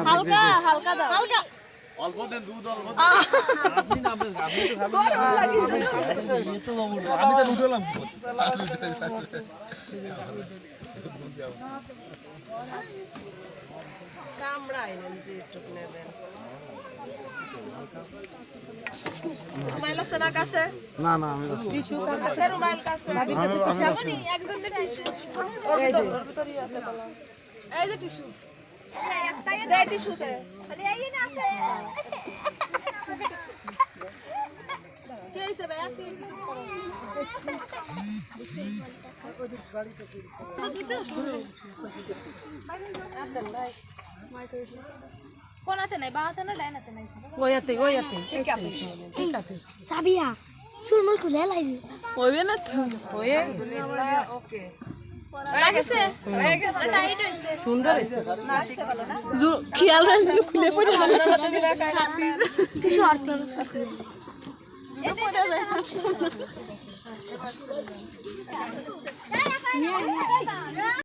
হালকা হালকা দাও হালকা অল্প দেন দুধ অল্প আপনি না আপনি তো খাবেন না তো আমি তো উঠলাম কামড়াই নেন যে চুপ নেবেন মোবাইল আছে না কাছে না না আমি টিস্যু কাছে মোবাইল কাছে একদম টিস্যু এই যে টিস্যু একটাই দে টিস্যুতে খালি এই না আছে কি হইছে ভাই কি চুপ করো কোনাতে নাই বাহাতে না ডাইনাতে নাই ওয়াতে ঠিক আছে সাবিয়া চুলমুল খুলে লাইছি হইবে না তো হয়ে ওকে লাগছে টাইট হইছে সুন্দর হইছে না ঠিক ভালো না খেয়াল রাখলে খুলে পড়ে যাবে তুই শর্ট করছিস এটা পড়ে যায়